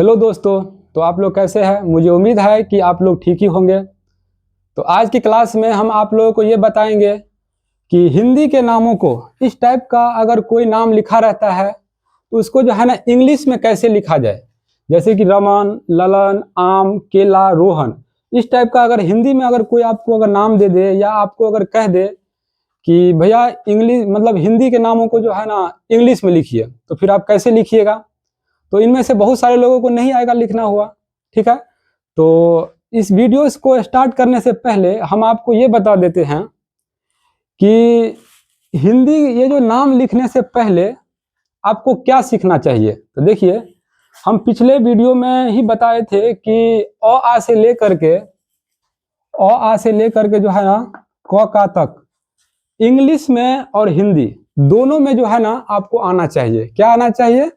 Hello दोस्तों, तो आप लोग कैसे हैं। मुझे उम्मीद है कि आप लोग ठीक ही होंगे। तो आज की क्लास में हम आप लोगों को ये बताएंगे कि हिंदी के नामों को इस टाइप का अगर कोई नाम लिखा रहता है तो उसको जो है ना इंग्लिश में कैसे लिखा जाए। जैसे कि रमन, ललन, आम, केला, रोहन, इस टाइप का अगर हिंदी में अगर कोई आपको अगर नाम दे दे या आपको अगर कह दे कि भैया इंग्लिश मतलब हिंदी के नामों को जो है ना इंग्लिश में लिखिए, तो फिर आप कैसे लिखिएगा। तो इनमें से बहुत सारे लोगों को नहीं आएगा लिखना हुआ, ठीक है। तो इस वीडियोस को स्टार्ट करने से पहले हम आपको ये बता देते हैं कि हिंदी ये जो नाम लिखने से पहले आपको क्या सीखना चाहिए। तो देखिए, हम पिछले वीडियो में ही बताए थे कि अ आ से लेकर के जो है ना क का तक इंग्लिश में और हिंदी दोनों में जो है ना आपको आना चाहिए। क्या आना चाहिए?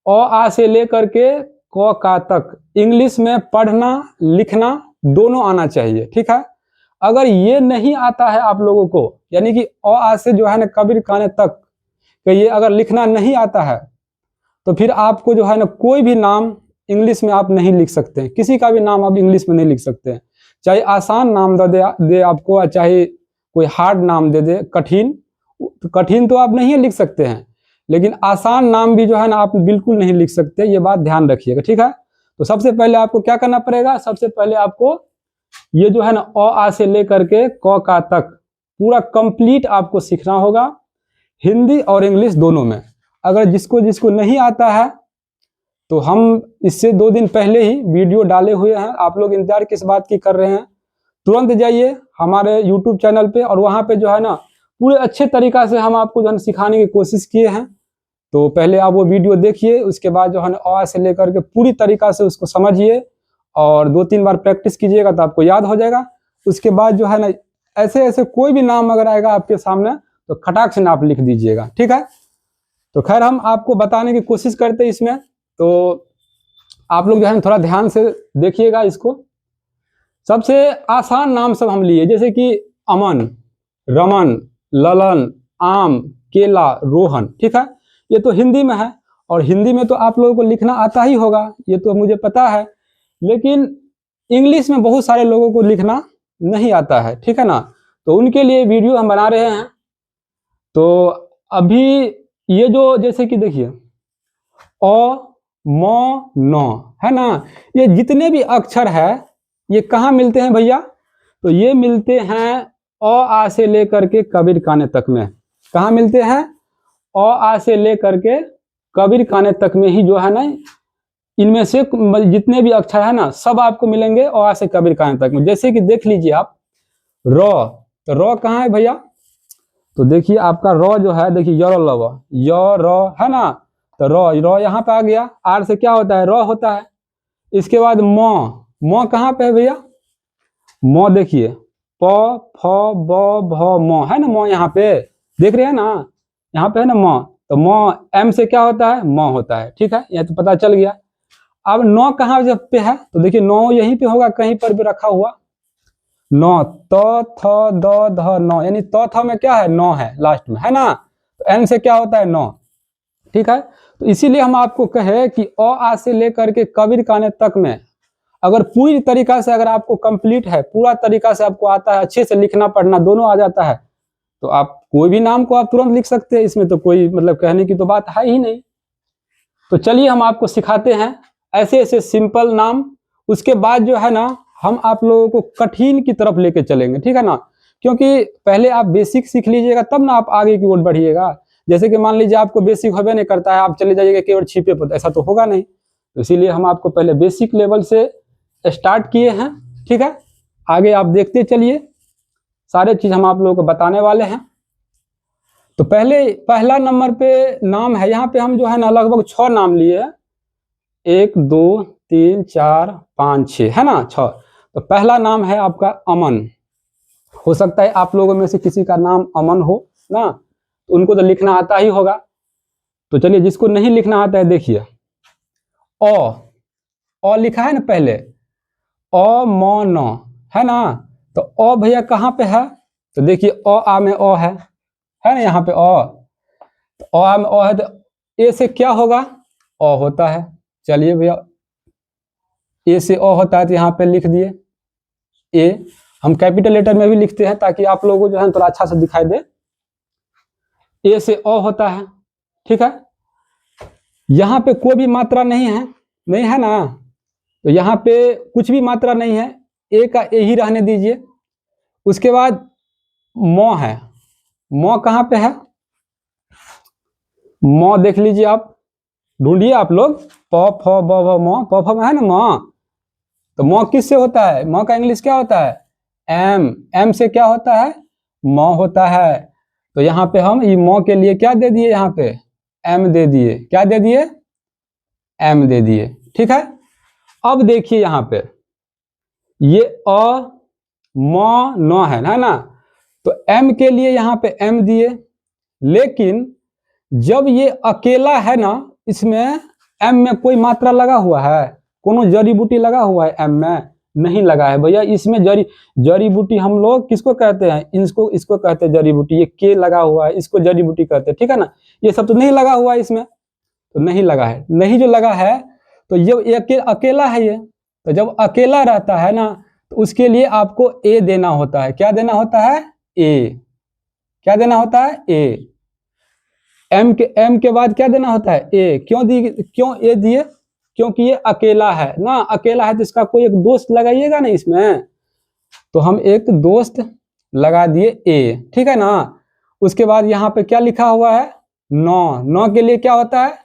अ आ से लेकर के क का तक इंग्लिश में पढ़ना लिखना दोनों आना चाहिए, ठीक है। अगर ये नहीं आता है आप लोगों को, यानी कि अ आ से जो है ना कबीर खाने तक कि ये अगर लिखना नहीं आता है, तो फिर आपको जो है ना कोई भी नाम इंग्लिश में आप नहीं लिख सकते। किसी का भी नाम आप इंग्लिश में नहीं लिख सकते। चाहे आसान नाम दे आपको, चाहे कोई हार्ड नाम दे दे, कठिन तो आप नहीं लिख सकते हैं, लेकिन आसान नाम भी जो है ना आप बिल्कुल नहीं लिख सकते। ये बात ध्यान रखिएगा, ठीक है। तो सबसे पहले आपको क्या करना पड़ेगा, सबसे पहले आपको ये जो है ना अ आ से लेकर के क का तक पूरा कंप्लीट आपको सीखना होगा, हिंदी और इंग्लिश दोनों में। अगर जिसको जिसको नहीं आता है तो हम इससे 2 दिन पहले ही वीडियो डाले हुए हैं। आप लोग इंतजार किस बात की कर रहे हैं? तुरंत जाइए हमारे यूट्यूब चैनल पे और वहाँ पे जो है ना पूरे अच्छे तरीका से हम आपको जो है सिखाने की कोशिश किए हैं। तो पहले आप वो वीडियो देखिए, उसके बाद जो है ना अ से लेकर के पूरी तरीका से उसको समझिए और 2-3 बार प्रैक्टिस कीजिएगा तो आपको याद हो जाएगा। उसके बाद जो है ना ऐसे ऐसे कोई भी नाम अगर आएगा आपके सामने तो खटाक से नाम लिख दीजिएगा, ठीक है। तो खैर हम आपको बताने की कोशिश करते हैं इसमें, तो आप लोग जो है थोड़ा ध्यान से देखिएगा इसको। सबसे आसान नाम सब हम लिए, जैसे कि अमन, रमन, ललन, आम, केला, रोहन, ठीक है। ये तो हिंदी में है और हिंदी में तो आप लोगों को लिखना आता ही होगा, ये तो मुझे पता है। लेकिन इंग्लिश में बहुत सारे लोगों को लिखना नहीं आता है, ठीक है ना। तो उनके लिए वीडियो हम बना रहे हैं। तो अभी ये जो जैसे कि देखिए अ, म, न, है ना, ये जितने भी अक्षर है ये कहाँ मिलते हैं भैया? तो ये मिलते हैं अ आ से लेकर के कबीर खाने तक में। कहाँ मिलते हैं? अ आ से लेकर के कबीर खाने तक में ही जो है ना इनमें से जितने भी अक्षर है ना सब आपको मिलेंगे अ आ से कबीर खाने तक में। जैसे कि देख लीजिए आप र, तो र कहाँ है भैया? तो देखिए आपका र जो है, देखिए य लव य र है ना, तो र यहाँ पे आ गया। आर से क्या होता है? र होता है। इसके बाद म कहाँ पे है भैया? म देखिए प फ ब भ म है ना, म यहाँ पे देख रहे हैं ना, यहाँ पे है ना म। तो म एम से क्या होता है? म होता है, ठीक है, यह तो पता चल गया। अब नौ कहाँ जब पे है? तो देखिए नौ यहीं पे होगा, कहीं पर भी रखा हुआ। नौ त थ द ध नौ, यानी त थ में क्या है? नौ है लास्ट में, है ना। तो एन से क्या होता है? नौ, ठीक है। तो इसीलिए हम आपको कहे कि अ आ से लेकर के कबीर खाने तक में अगर पूरी तरीका से अगर आपको कंप्लीट है, पूरा तरीका से आपको आता है, अच्छे से लिखना पढ़ना दोनों आ जाता है, तो आप कोई भी नाम को आप तुरंत लिख सकते हैं। इसमें तो कोई मतलब कहने की तो बात है ही नहीं। तो चलिए हम आपको सिखाते हैं ऐसे ऐसे सिंपल नाम। उसके बाद जो है ना हम आप लोगों को कठिन की तरफ लेके चलेंगे, ठीक है ना। क्योंकि पहले आप बेसिक सीख लीजिएगा तब ना आप आगे की ओर बढ़िएगा। जैसे कि मान लीजिए आपको बेसिक होबे नहीं करता है, आप चले जाइएगा केवल छिपे पर, ऐसा तो होगा नहीं। तो इसीलिए हम आपको पहले बेसिक लेवल से स्टार्ट किए हैं, ठीक है। आगे आप देखते चलिए, सारे चीज हम आप लोगों को बताने वाले हैं। तो पहला नंबर पे नाम है, यहाँ पे हम जो है ना लगभग 6 नाम लिए हैं। 1 2 3 4 5 6, है ना, 6। तो पहला नाम है आपका अमन। हो सकता है आप लोगों में से किसी का नाम अमन हो ना, तो उनको तो लिखना आता ही होगा। तो चलिए जिसको नहीं लिखना आता है देखिए अ लिखा है ना पहले, अ म न, है ना। तो अ भैया कहाँ पे है? तो देखिए अ आ में अ है ना यहाँ पे अ। तो अ आ में अ है, तो ए से क्या होगा? अ होता है। चलिए भैया ए से अ होता है तो यहाँ पे लिख दिए ए। हम कैपिटल लेटर में भी लिखते हैं ताकि आप लोगों को जो है थोड़ा अच्छा से दिखाई दे। ए से अ होता है, ठीक है। यहाँ पे कोई भी मात्रा नहीं है, नहीं है ना, तो यहाँ पे कुछ भी मात्रा नहीं है, ए का ए ही रहने दीजिए। उसके बाद मौ है, मौ कहाँ पे है, मौ देख लीजिए आप, ढूंढिए आप लोग, प फ ब भ मौ, प फ में है ना मौ, तो मौ किससे होता है, मौ का इंग्लिश क्या होता है, एम, एम से क्या होता है, मौ होता है। तो यहाँ पे हम ये मौ के लिए क्या दे दिए, यहाँ पे एम दे दिए, क्या दे दिए, एम दे दिए, ठीक है। अब देखिए यहाँ पे ये अ मौ न है ना, तो एम के लिए यहाँ पे एम दिए, लेकिन जब ये अकेला है ना, इसमें एम में कोई मात्रा लगा हुआ है, कोनो जड़ी बूटी लगा हुआ है एम में, नहीं लगा है भैया। इसमें जड़ी बूटी हम लोग किसको कहते हैं, इसको कहते हैं जड़ी बूटी। ये के लगा हुआ है, इसको जड़ी बूटी कहते हैं, ठीक है ना। ये सब तो नहीं लगा हुआ है इसमें, तो नहीं लगा है, नहीं जो लगा है तो ये अकेला है ये। तो जब अकेला रहता है ना, तो उसके लिए आपको ए देना होता है। क्या देना होता है, ए। क्या देना होता है, ए। एम के बाद क्या देना होता है, ए। क्यों ए दिए, क्योंकि ये अकेला है ना, अकेला है तो इसका कोई एक दोस्त लगाइएगा ना इसमें, तो हम एक दोस्त लगा दिए ए, ठीक है ना। उसके बाद यहाँ पे क्या लिखा हुआ है, नौ, नौ के लिए क्या होता है,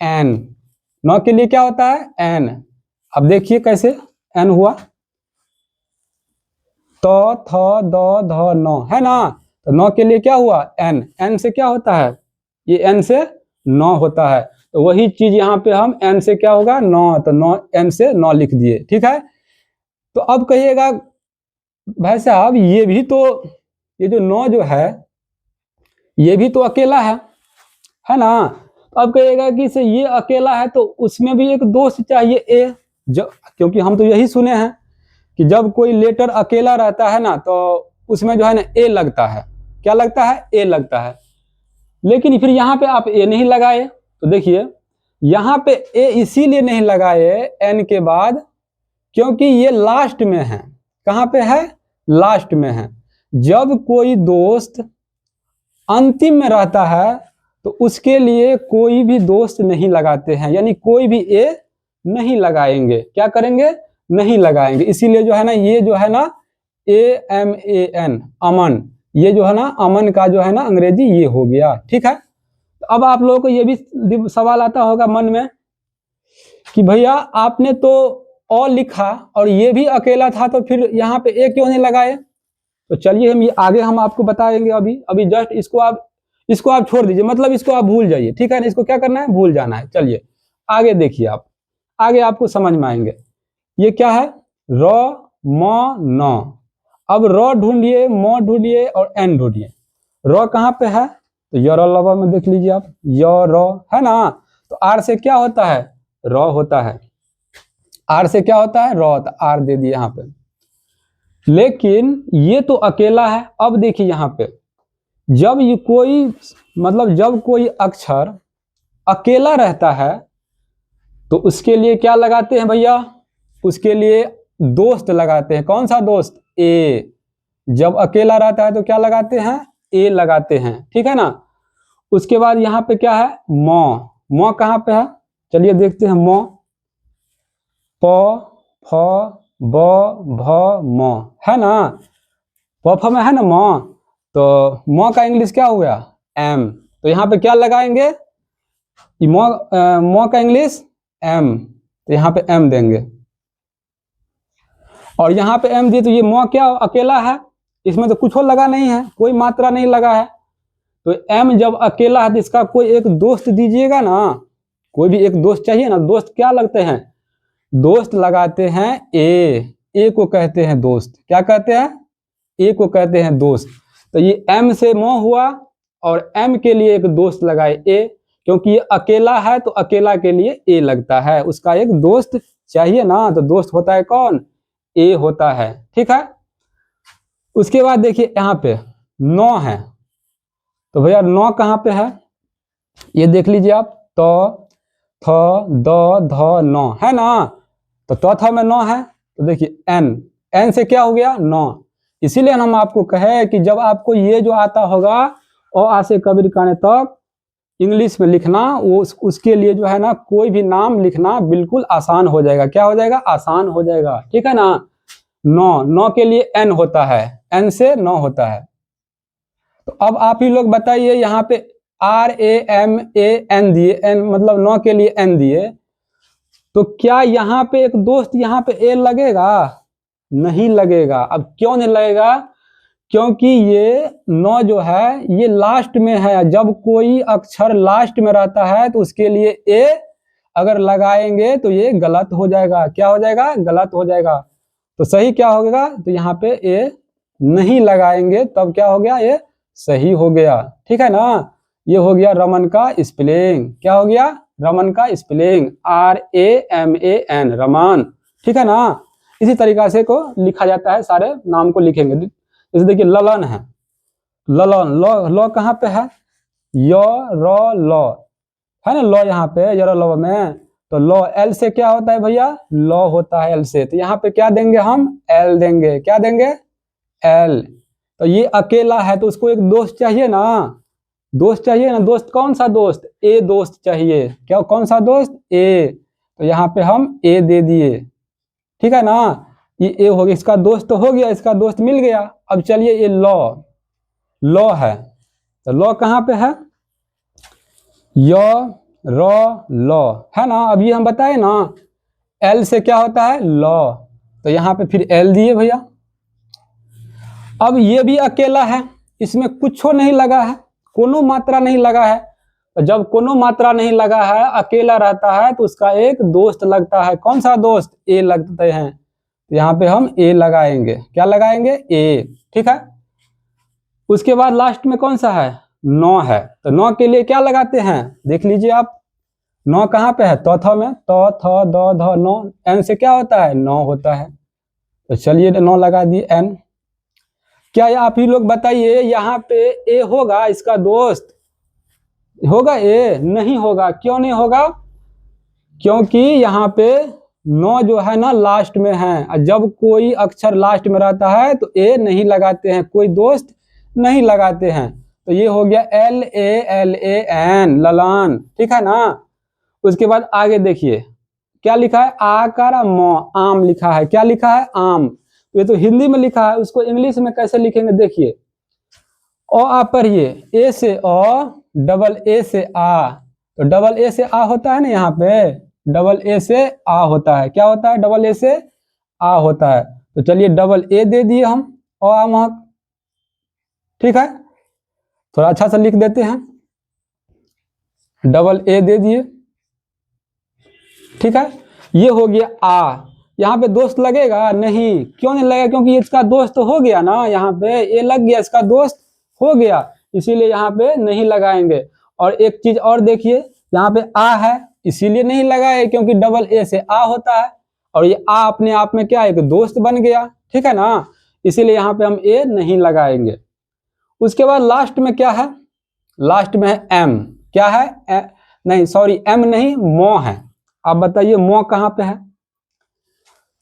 एन, नौ के लिए क्या होता है, एन। अब देखिए कैसे एन हुआ, तो थ द ध नौ है ना, तो नौ के लिए क्या हुआ, एन, एन से क्या होता है, ये एन से 9 होता है। तो वही चीज यहाँ पे हम एन से क्या होगा, 9, तो 9 एन से 9 लिख दिए, ठीक है। तो अब कहिएगा भाई साहब ये भी तो, ये जो 9 जो है ये भी तो अकेला है ना। तो अब कहिएगा कि से ये अकेला है तो उसमें भी एक दोस्त चाहिए ए, क्योंकि हम तो यही सुने हैं कि जब कोई लेटर अकेला रहता है ना तो उसमें जो है ना ए लगता है। क्या लगता है, ए लगता है। लेकिन फिर यहाँ पे आप ए नहीं लगाए, तो देखिए यहाँ पे ए इसीलिए नहीं लगाए एन के बाद, क्योंकि ये लास्ट में है। कहाँ पे है, लास्ट में है। जब कोई दोस्त अंतिम में रहता है तो उसके लिए कोई भी दोस्त नहीं लगाते हैं, यानी कोई भी ए नहीं लगाएंगे। क्या करेंगे, नहीं लगाएंगे। इसीलिए जो है ना, ये जो है ना AMAN, अमन, ये जो है ना अमन का जो है ना अंग्रेजी ये हो गया, ठीक है। तो अब आप लोगों को ये भी सवाल आता होगा मन में कि भैया आपने तो अ लिखा और ये भी अकेला था, तो फिर यहाँ पे ए क्यों नहीं लगाए। तो चलिए हम ये आगे हम आपको बताएंगे। अभी जस्ट इसको आप छोड़ दीजिए, मतलब इसको आप भूल जाइए, ठीक है ना। इसको क्या करना है, भूल जाना है। चलिए आगे देखिए आप, आगे आपको समझ में आएंगे। ये क्या है, र म न। अब र ढूंढिए, म ढूंढिए और एन ढूंढिए। र कहाँ पे है, तो य र लवा में देख लीजिए आप, य र है ना। तो आर से क्या होता है, र होता है। आर से क्या होता है, र, तो आर दे दिए यहाँ पे। लेकिन ये तो अकेला है। अब देखिए यहाँ पे जब ये कोई, मतलब जब कोई अक्षर अकेला रहता है तो उसके लिए क्या लगाते हैं भैया, उसके लिए दोस्त लगाते हैं। कौन सा दोस्त, ए। जब अकेला रहता है तो क्या लगाते हैं, ए लगाते हैं, ठीक है ना। उसके बाद यहाँ पे क्या है, मौ, मौ कहाँ पे है, चलिए देखते हैं। मौ, प फ ब भ म है ना, प फ में है ना मौ, तो मौ का इंग्लिश क्या हुआ, एम। तो यहाँ पे क्या लगाएंगे, मौ का इंग्लिश एम, तो यहाँ पे एम देंगे। और यहाँ पे एम दिए तो ये मौ क्या अकेला है, इसमें तो कुछ और लगा नहीं है, कोई मात्रा नहीं लगा है। तो एम जब अकेला है तो इसका कोई एक दोस्त दीजिएगा ना, कोई भी एक दोस्त चाहिए ना। दोस्त क्या लगते हैं, दोस्त लगाते हैं ए को कहते हैं दोस्त। क्या कहते हैं, ए को कहते हैं दोस्त। तो ये एम से मौ हुआ और एम के लिए एक दोस्त लगाए ए, क्योंकि ये अकेला है तो अकेला के लिए ए लगता है, उसका एक दोस्त चाहिए ना। तो दोस्त होता है कौन, ए होता है, ठीक है। उसके बाद देखिए यहाँ पे 9 है, तो भैया 9 कहाँ पे है, ये देख लीजिए आप, तो थ द ध न है ना। तो चौथा में 9 है, तो देखिए एन से क्या हो गया 9। इसीलिए हम आपको कहे कि जब आपको ये जो आता होगा अ आ से कबीर काने तक इंग्लिश में लिखना, वो उसके लिए जो है ना कोई भी नाम लिखना बिल्कुल आसान हो जाएगा। क्या हो जाएगा? आसान हो जाएगा। ठीक है ना। 9 के लिए एन होता है, एन से 9 होता है। तो अब आप ही लोग बताइए, यहाँ पे RAMAN दिए, एन मतलब 9 के लिए एन दिए, तो क्या यहाँ पे एक दोस्त यहाँ पे ए लगेगा? नहीं लगेगा। अब क्यों नहीं लगेगा? क्योंकि ये 9 जो है ये लास्ट में है। जब कोई अक्षर लास्ट में रहता है तो उसके लिए ए अगर लगाएंगे तो ये गलत हो जाएगा। क्या हो जाएगा? गलत हो जाएगा। तो सही क्या होगा? तो यहाँ पे ए नहीं लगाएंगे, तब क्या हो गया? ये सही हो गया। ठीक है ना। ये हो गया रमन का स्पेलिंग। क्या हो गया? रमन का स्पेलिंग RAMAN, रमन। ठीक है ना। इसी तरीका से को लिखा जाता है, सारे नाम को लिखेंगे। जैसे देखिए ललन है, ललन, लॉ कहाँ पे है? य र ल है ना, लॉ यहाँ पे य र ल में। तो लॉ एल से क्या होता है भैया? लॉ होता है एल से। तो यहाँ पे क्या देंगे हम? एल देंगे। क्या देंगे? एल। तो ये अकेला है तो उसको एक दोस्त चाहिए ना, दोस्त चाहिए ना। दोस्त कौन सा दोस्त? ए दोस्त चाहिए। क्या कौन सा दोस्त? ए। तो यहाँ पे हम ए दे दिए। ठीक है ना। ये ए हो गया, इसका दोस्त तो हो गया, इसका दोस्त मिल गया। अब चलिए ये लॉ है, तो लॉ कहाँ पे है? य र ल है ना। अब ये हम बताए ना एल से क्या होता है? लॉ। तो यहाँ पे फिर एल दिए भैया। अब ये भी अकेला है, इसमें कुछ नहीं लगा है, कोनो मात्रा नहीं लगा है। तो जब कोनो मात्रा नहीं लगा है, अकेला रहता है, तो उसका एक दोस्त लगता है। कौन सा दोस्त? ए लगते हैं। तो यहाँ पे हम ए लगाएंगे। क्या लगाएंगे? ए। ठीक है। उसके बाद लास्ट में कौन सा है? 9 है। तो 9 के लिए क्या लगाते हैं? देख लीजिए आप, 9 कहाँ पे है? तौथा में, तो थ द ध 9। एन से क्या होता है? 9 होता है। तो चलिए 9 लगा दिए एन। क्या आप ही लोग बताइए, यहाँ पे ए होगा इसका दोस्त? होगा ए? नहीं होगा। क्यों नहीं होगा? क्योंकि यहाँ पे 9 जो है ना लास्ट में है। जब कोई अक्षर लास्ट में रहता है तो ए नहीं लगाते हैं, कोई दोस्त नहीं लगाते हैं। तो ये हो गया LALAN, ललान। ठीक है ना। उसके बाद आगे देखिए क्या लिखा है? आकारा म, आम लिखा है। क्या लिखा है? आम। ये तो हिंदी में लिखा है, उसको इंग्लिश में कैसे लिखेंगे? देखिए आ पढ़िए, ए से अ, डबल ए से आ। तो डबल ए से आ होता है ना, यहाँ पे डबल ए से आ होता है। क्या होता है? डबल ए से आ होता है। तो चलिए डबल ए दे दिए हम महक। ठीक है, थोड़ा अच्छा से लिख देते हैं, डबल ए दे दिए। ठीक है, ये हो गया आ। यहाँ पे दोस्त लगेगा? नहीं। क्यों नहीं लगेगा? क्योंकि इसका दोस्त तो हो गया ना, यहाँ पे ए लग गया, इसका दोस्त हो गया, इसीलिए यहाँ पे नहीं लगाएंगे। और एक चीज और देखिए, यहाँ पे आ है इसीलिए नहीं लगाए क्योंकि डबल ए से आ होता है, और ये आ अपने आप में क्या एक दोस्त बन गया। ठीक है ना, इसीलिए यहाँ पे हम ए नहीं लगाएंगे। उसके बाद लास्ट में क्या है? लास्ट में है एम। क्या है? नहीं सॉरी, एम नहीं, मो है। आप बताइए मो कहाँ पे है?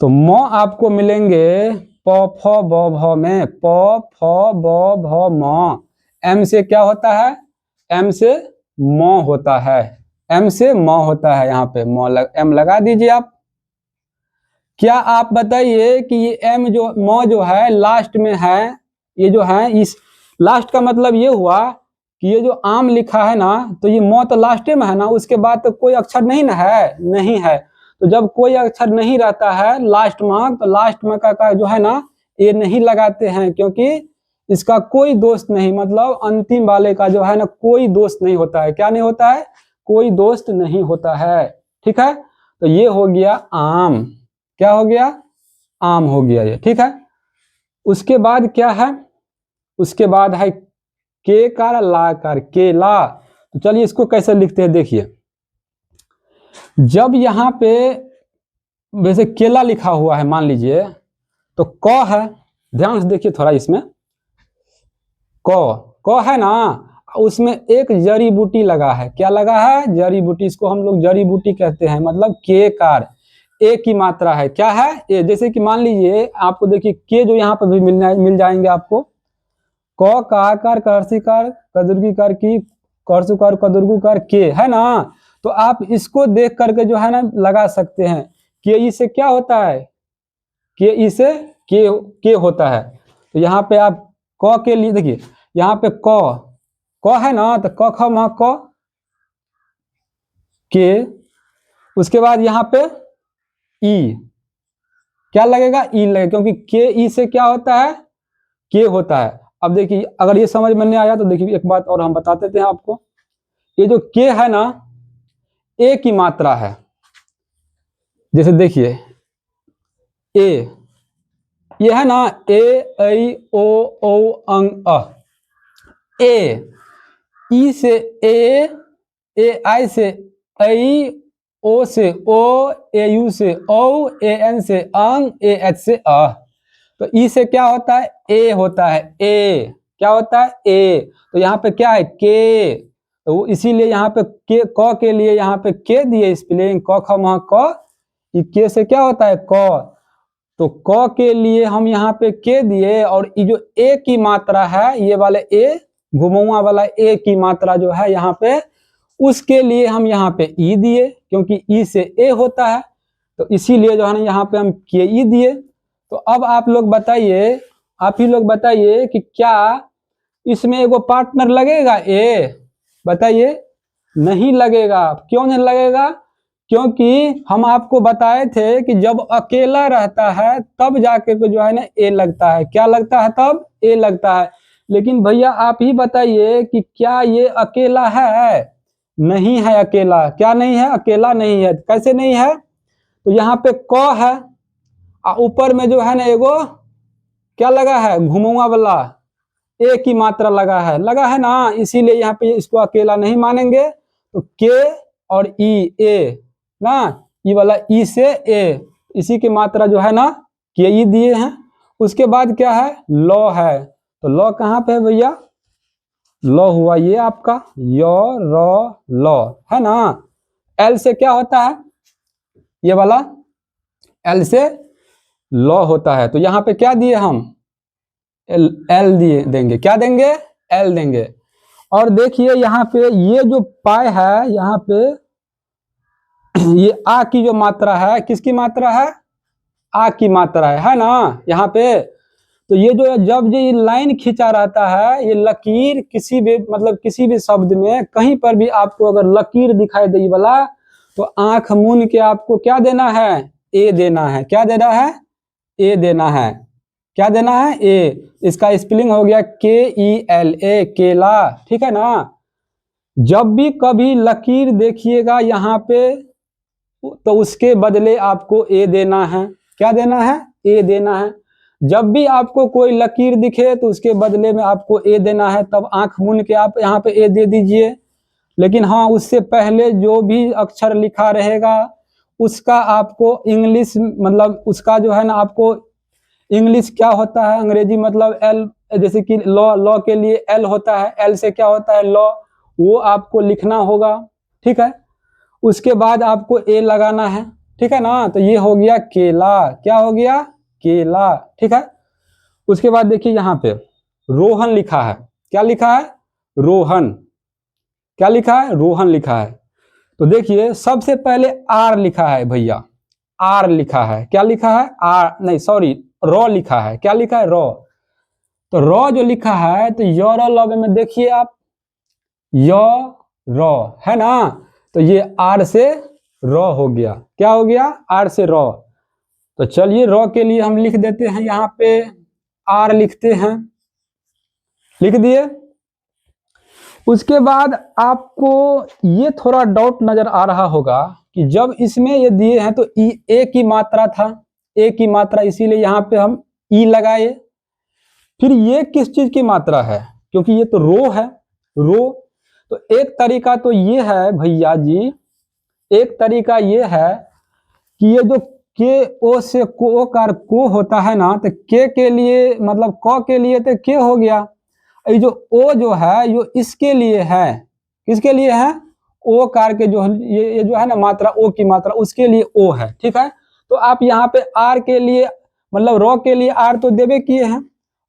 तो मो आपको मिलेंगे प फ ब भ में, प फ ब भ म। एम से क्या होता है? एम से म होता है, एम से म होता है। यहाँ पे एम लगा दीजिए आप। क्या आप बताइए कि ये एम जो म जो है लास्ट में है, ये जो है इस लास्ट का मतलब ये हुआ कि ये जो आम लिखा है ना, तो ये म तो लास्ट में है ना, उसके बाद तो कोई अक्षर नहीं ना है, नहीं है। तो जब कोई अक्षर नहीं रहता है लास्ट में, तो लास्ट में का जो है ना ये नहीं लगाते हैं, क्योंकि इसका कोई दोस्त नहीं, मतलब अंतिम वाले का जो है ना कोई दोस्त नहीं होता है। क्या नहीं होता है? कोई दोस्त नहीं होता है। ठीक है, तो ये हो गया आम। क्या हो गया? आम हो गया ये। ठीक है, उसके बाद क्या है? उसके बाद है के कार ला कार, केला। तो चलिए इसको कैसे लिखते हैं देखिए। जब यहाँ पे वैसे केला लिखा हुआ है मान लीजिए, तो क है, ध्यान से देखिए थोड़ा इसमें, क है ना, उसमें एक जड़ी बूटी लगा है। क्या लगा है? जड़ी बूटी। इसको हम लोग जड़ी बूटी कहते हैं, मतलब के कार, ए की मात्रा है। क्या है? ए। जैसे कि मान लीजिए आपको देखिए के जो यहाँ पर भी मिल जाएंगे आपको, क का कार कर्सिकार कदुर्गीकार की कर्सुकार कदुर्गुकार के, है ना। तो आप इसको देख करके जो है ना लगा सकते हैं के ई से क्या होता है, के ई से के होता है। तो यहाँ पे आप क के लिए देखिए यहाँ पे क है ना, तो क ख म क के, उसके बाद यहाँ पे ई, क्या लगेगा? ई लगेगा, क्योंकि के ई से क्या होता है, के होता है। अब देखिए अगर ये समझ में नहीं आया तो देखिए एक बात और हम बता देते हैं आपको। ये जो के है ना, ए की मात्रा है। जैसे देखिए ए, ये है ना ए ऐ ओ औ अं अ, ए। ई से ए आई से ऐ, ओ से ओ, ए यू से औ, ए एन से अंग, ए एच से अ। तो ई से क्या होता है? ए होता है। ए क्या होता है? ए। तो यहाँ पे क्या है? के। तो इसीलिए यहाँ पे के, क के लिए यहाँ पे के दिए स्पेलिंग, क ख म क। के से क्या होता है? क। तो क के लिए हम यहाँ पे के दिए, और ये जो ए की मात्रा है, ये वाले ए, घुमौआ वाला ए की मात्रा जो है यहाँ पे, उसके लिए हम यहाँ पे ई दिए, क्योंकि ई से ए होता है। तो इसीलिए जो है ना यहाँ पे हम के ई दिए। तो अब आप लोग बताइए, आप ही लोग बताइए कि क्या इसमें एगो पार्टनर लगेगा ए? बताइए। नहीं लगेगा। क्यों नहीं लगेगा? क्योंकि हम आपको बताए थे कि जब अकेला रहता है तब जाके जो है ना ए लगता है। क्या लगता है? तब ए लगता है। लेकिन भैया आप ही बताइए कि क्या ये अकेला है? नहीं है अकेला। क्या नहीं है? अकेला नहीं है। कैसे नहीं है? तो यहाँ पे क है, ऊपर में जो है ना एगो क्या लगा है? घुमौआ वाला ए की मात्रा लगा है ना, इसीलिए यहाँ पे इसको अकेला नहीं मानेंगे। तो के और ई, ए ना, ई वाला ई से ए, इसी की मात्रा जो है ना के ई दिए हैं। उसके बाद क्या है? लॉ है। तो लॉ कहाँ पे है भैया? लॉ हुआ ये आपका य र लॉ, है ना। एल से क्या होता है? ये वाला एल से लॉ होता है। तो यहाँ पे क्या दिए हम? एल दिए देंगे। क्या देंगे? एल देंगे। और देखिए यहाँ पे ये जो पाई है, यहाँ पे ये आ की जो मात्रा है, किसकी मात्रा है? आ की मात्रा है ना यहाँ पे। तो ये जो जब ये लाइन खींचा रहता है, ये लकीर किसी भी मतलब किसी भी शब्द में कहीं पर भी आपको अगर लकीर दिखाई दे वाला, तो आंख मूंद के आपको क्या देना है? ए देना है। क्या देना है? ए देना है। क्या देना है? ए। इसका स्पेलिंग हो गया के ई एल ए, केला। ठीक है ना। जब भी कभी लकीर देखिएगा यहाँ पे, तो उसके बदले आपको ए देना है। क्या देना है? ए देना है। जब भी आपको कोई लकीर दिखे तो उसके बदले में आपको ए देना है। तब आंख मूंद के आप यहाँ पे ए दे दीजिए। लेकिन हाँ, उससे पहले जो भी अक्षर लिखा रहेगा उसका आपको इंग्लिश मतलब उसका जो है ना, आपको इंग्लिश क्या होता है, अंग्रेजी मतलब एल, जैसे कि लॉ के लिए एल होता है, एल से क्या होता है? लॉ। वो आपको लिखना होगा। ठीक है। उसके बाद आपको ए लगाना है। ठीक है ना। तो ये हो गया केला। क्या हो गया? केला। ठीक है। उसके बाद देखिए यहाँ पे रोहन लिखा है। क्या लिखा है? रोहन। क्या लिखा है? रोहन लिखा है। तो देखिए सबसे पहले आर लिखा है भैया, आर लिखा है। क्या लिखा है? आर नहीं, सॉरी, रॉ लिखा है। क्या लिखा है? रॉ। तो रॉ जो लिखा है, तो य लॉ में देखिए आप, य रॉ, है ना। तो ये आर से रॉ हो गया। क्या हो गया? आर से रॉ। तो चलिए रॉ के लिए हम लिख देते हैं, यहाँ पे आर लिखते हैं। लिख दिए। उसके बाद आपको ये थोड़ा डाउट नजर आ रहा होगा कि जब इसमें ये दिए हैं तो ई, ए की मात्रा था, ए की मात्रा, इसीलिए यहाँ पे हम ई लगाए। फिर ये किस चीज की मात्रा है? क्योंकि ये तो रो है, रो। तो एक तरीका तो ये है भैया जी, एक तरीका ये है कि ये जो के ओ से को कार को होता है ना, तो के लिए मतलब क के लिए तो के हो गया। ये जो ओ जो है ये इसके लिए है। किसके लिए है? ओ कार के जो ये जो है ना मात्रा, ओ की मात्रा, उसके लिए ओ है। ठीक है। तो आप यहाँ पे आर के लिए मतलब रॉ के लिए आर तो देवे किए हैं,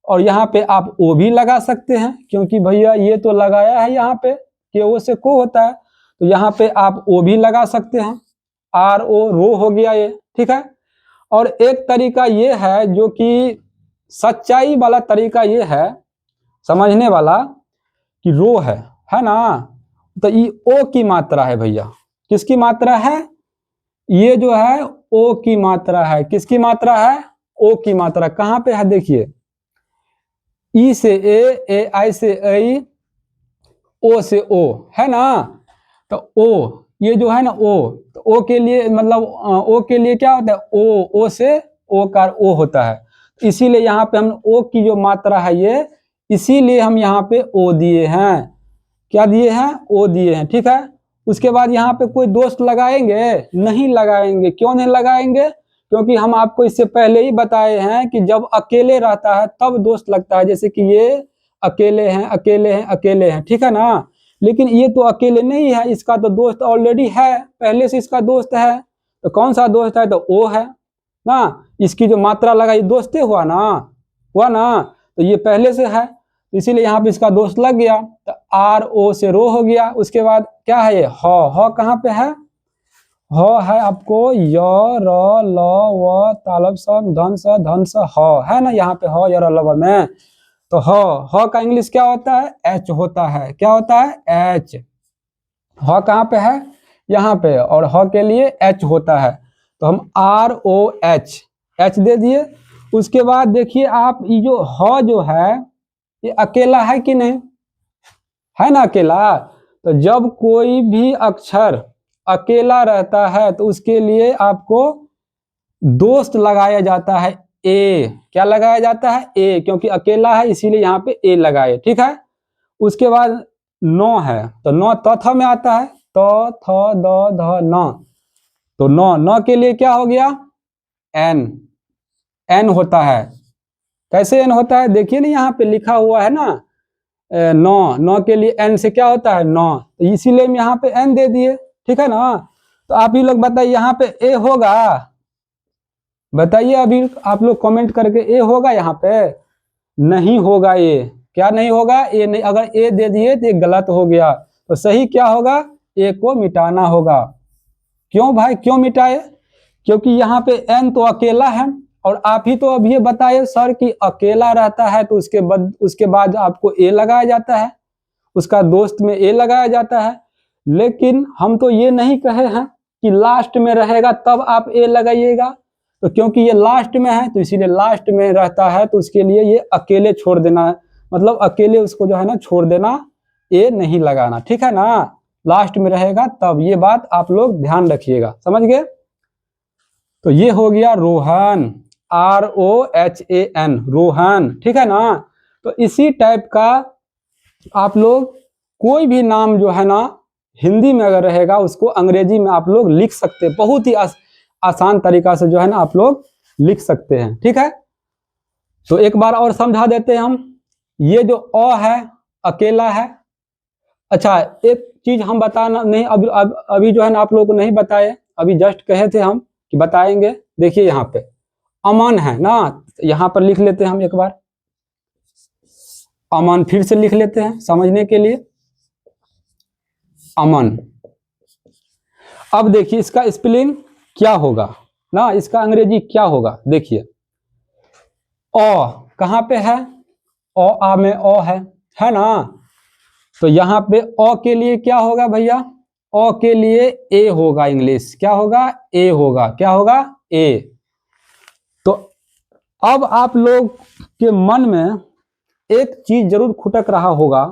और यहाँ पे आप ओ भी लगा सकते हैं, क्योंकि भैया ये तो लगाया है यहाँ पे कि ओ से को होता है, तो यहाँ पे आप ओ भी लगा सकते हैं, आर ओ रो हो गया ये, ठीक है। और एक तरीका ये है जो कि सच्चाई वाला तरीका ये है समझने वाला कि रो है ना, तो ये ओ की मात्रा है भैया, किसकी मात्रा है, ये जो है ओ की मात्रा है, किसकी मात्रा है, ओ की मात्रा। कहां पे है देखिए, ई से ए आई से आई, ओ से ओ, है ना, तो ओ ये जो है ना ओ, तो ओ के लिए मतलब ओ के लिए क्या होता है, ओ से ओ का ओ होता है, इसीलिए यहाँ पे हम ओ की जो मात्रा है ये, इसीलिए हम यहाँ पे ओ दिए हैं, क्या दिए हैं, ओ दिए हैं, ठीक है। उसके बाद यहाँ पे कोई दोस्त लगाएंगे, नहीं लगाएंगे, क्यों नहीं लगाएंगे, क्योंकि हम आपको इससे पहले ही बताए हैं कि जब अकेले रहता है तब दोस्त लगता है, जैसे कि ये अकेले हैं अकेले हैं अकेले हैं, ठीक है ना, लेकिन ये तो अकेले नहीं है, इसका तो दोस्त ऑलरेडी है, पहले से इसका दोस्त है, तो कौन सा दोस्त है, तो ओ है ना, इसकी जो मात्रा लगाई दोस्ते हुआ ना, तो ये पहले से है, इसीलिए यहाँ पे इसका दोस्त लग गया, तो आर ओ से रो हो गया। उसके बाद क्या है ये ह कहाँ पे है, ह है आपको य र ल व तालब सब धन स धन स ह, है ना, यहाँ पे ह य र ल व में, तो ह का इंग्लिश क्या होता है, एच होता है, क्या होता है, एच, ह कहाँ पे है, यहाँ पे, और ह के लिए एच होता है, तो हम आर ओ एच, एच दे दिए। उसके बाद देखिए आप ये जो ह जो है ये अकेला है कि नहीं, है ना अकेला, तो जब कोई भी अक्षर अकेला रहता है तो उसके लिए आपको दोस्त लगाया जाता है ए, क्या लगाया जाता है, ए, क्योंकि अकेला है इसीलिए यहाँ पे ए लगाए, ठीक है। उसके बाद नौ है, तो नौ त थ में आता है, त थ द ध न, तो नौ, नौ के लिए क्या हो गया, एन, एन होता है, कैसे एन होता है, देखिए ना यहाँ पे लिखा हुआ है ना, नौ, नौ के लिए एन से क्या होता है, नौ, तो इसीलिए हम यहाँ पे एन दे दिए, ठीक है ना। तो आप ही लोग बताइए यहाँ पे ए होगा, बताइए अभी आप लोग कमेंट करके, ए होगा यहाँ पे, नहीं होगा, ए क्या नहीं होगा, ए नहीं, अगर ए दे दिए तो ये गलत हो गया, तो सही क्या होगा, ए को मिटाना होगा। क्यों भाई, क्यों मिटाए, क्योंकि यहाँ पे एन तो अकेला है, और आप ही तो अभी बताए सर कि अकेला रहता है तो उसके बाद आपको ए लगाया जाता है, उसका दोस्त में ए लगाया जाता है, लेकिन हम तो ये नहीं कहे हैं कि लास्ट में रहेगा तब आप ए लगाइएगा, तो क्योंकि ये लास्ट में है तो इसीलिए लास्ट में रहता है तो उसके लिए ये अकेले छोड़ देना, मतलब अकेले उसको जो है ना छोड़ देना, ए नहीं लगाना, ठीक है ना, लास्ट में रहेगा तब, ये बात आप लोग ध्यान रखिएगा, समझ गए। तो ये हो गया Rohan, R O H A N, Rohan, ठीक है ना। तो इसी टाइप का आप लोग कोई भी नाम जो है ना हिंदी में अगर रहेगा उसको अंग्रेजी में आप लोग लिख सकते हैं, बहुत ही आसान तरीका से जो है ना आप लोग लिख सकते हैं, ठीक है। तो एक बार और समझा देते हैं हम, ये जो अ है अकेला है, अच्छा एक चीज हम बताना नहीं, अभी जो है ना आप लोगों को नहीं बताए, अभी जस्ट कहे थे हम कि बताएंगे, देखिए यहाँ पे अमन है ना, यहाँ पर लिख लेते हैं हम एक बार, अमन फिर से लिख लेते हैं समझने के लिए, अमन। अब देखिए इसका स्पेलिंग क्या होगा ना, इसका अंग्रेजी क्या होगा, देखिए अ कहाँ पे है, अ आ में अ है ना, तो यहाँ पे अ के लिए क्या होगा भैया, अ के लिए ए होगा, इंग्लिश क्या होगा, ए होगा, क्या होगा, ए। तो अब आप लोग के मन में एक चीज जरूर खुटक रहा होगा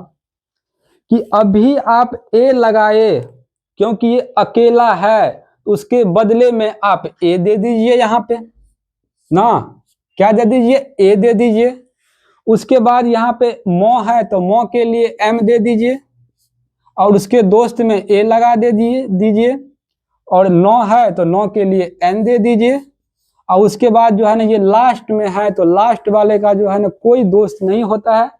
कि अभी आप ए लगाए क्योंकि ये अकेला है, उसके बदले में आप ए दे दीजिए यहाँ पे ना, क्या दे दीजिए, ए दे दीजिए। उसके बाद यहाँ पे मौ है तो मौ के लिए एम दे दीजिए, और उसके दोस्त में ए लगा दे दीजिए, और नौ है तो नौ के लिए एन दे दीजिए, और उसके बाद जो है ना ये लास्ट में है तो लास्ट वाले का जो है ना कोई दोस्त नहीं होता है,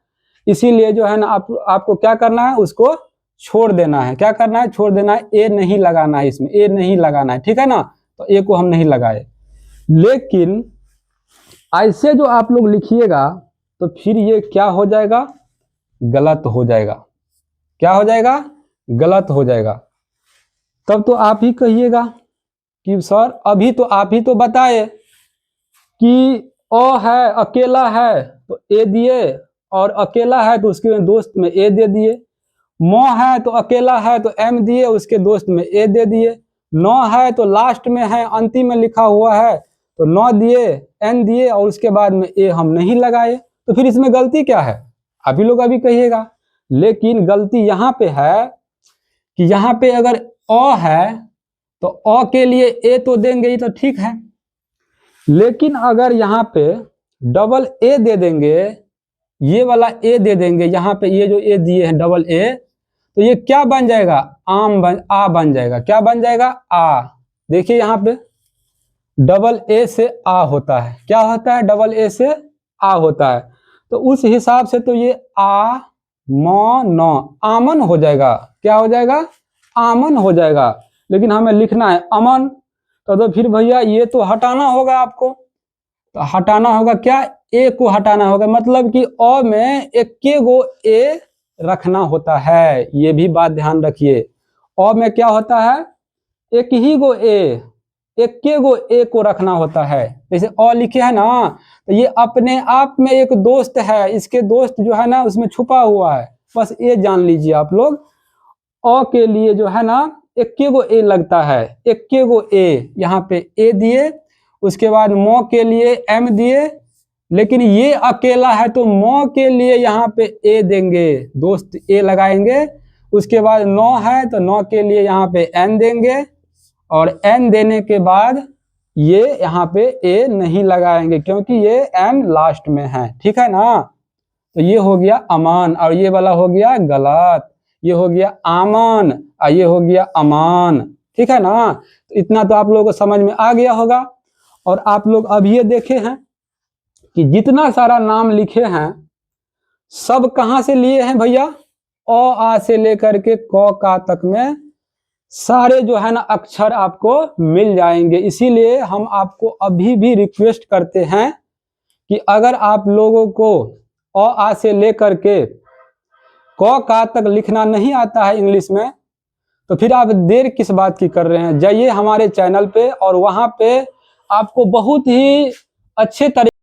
इसीलिए जो है ना आपको क्या करना है, उसको छोड़ देना है, क्या करना है, छोड़ देना है, ए नहीं लगाना है, इसमें ए नहीं लगाना है, ठीक है ना, तो ए को हम नहीं लगाए। लेकिन ऐसे जो आप लोग लिखिएगा तो फिर ये क्या हो जाएगा, गलत हो जाएगा। क्या हो जाएगा, गलत हो जाएगा। तब तो आप ही कहिएगा कि सर अभी तो आप ही तो बताए कि अ है अकेला है तो ए दिए, और अकेला है तो उसके दोस्त में ए दे दिए। म है तो अकेला है तो एम दिए, उसके दोस्त में ए दे दिए। न है तो लास्ट में है, अंतिम में लिखा हुआ है तो न दिए, एन दिए, और उसके बाद में ए हम नहीं लगाए। तो फिर इसमें गलती क्या है, आप ही लोग अभी कहिएगा। लेकिन गलती यहाँ पे है कि यहाँ पे अगर अ है तो अ के लिए ए तो देंगे ही, तो ठीक है। लेकिन अगर यहाँ पे डबल ए दे देंगे, ये वाला ए दे देंगे, यहाँ पे ये जो ए दिए हैं डबल ए, तो ये क्या बन जाएगा, आ बन जाएगा। क्या बन जाएगा, आ। देखिए यहाँ पे डबल ए से आ होता है। क्या होता है, डबल ए से आ होता है। तो उस हिसाब से तो ये आ म न आमन हो जाएगा। क्या हो जाएगा, आमन हो जाएगा। लेकिन हमें लिखना है अमन, तो फिर भैया ये तो हटाना होगा आपको। तो हटाना होगा क्या, ए को हटाना होगा। मतलब कि अ में इक्के गो ए रखना होता है। ये भी बात ध्यान रखिए, अ में क्या होता है, एक ही गो ए, इक्के गो ए को रखना होता है। जैसे अ लिखे है ना, तो ये अपने आप में एक दोस्त है, इसके दोस्त जो है ना उसमें छुपा हुआ है। बस ये जान लीजिए आप लोग। अ के लिए जो है ना इक्के गो ए लगता है, इक्के गो ए, यहाँ पे ए दिए, उसके बाद म के लिए एम दिए। लेकिन ये अकेला है तो म के लिए यहाँ पे ए देंगे, दोस्त ए लगाएंगे। उसके बाद न है तो न के लिए यहाँ पे एन देंगे, और एन देने के बाद ये यहाँ पे ए नहीं लगाएंगे क्योंकि ये एन लास्ट में है। ठीक है ना। तो ये हो गया अमान, और ये वाला हो गया गलत। ये हो गया आमन और ये हो गया अमान। ठीक है ना। तो इतना तो आप लोगों को समझ में आ गया होगा। और आप लोग अब ये देखे हैं कि जितना सारा नाम लिखे हैं सब कहाँ से लिए हैं भैया, अ आ से लेकर के क का तक में सारे जो है ना अक्षर आपको मिल जाएंगे। इसीलिए हम आपको अभी भी रिक्वेस्ट करते हैं कि अगर आप लोगों को अ आ से लेकर के क का तक लिखना नहीं आता है इंग्लिश में, तो फिर आप देर किस बात की कर रहे हैं। जाइए हमारे चैनल पे और वहां पे आपको बहुत ही अच्छे तरीके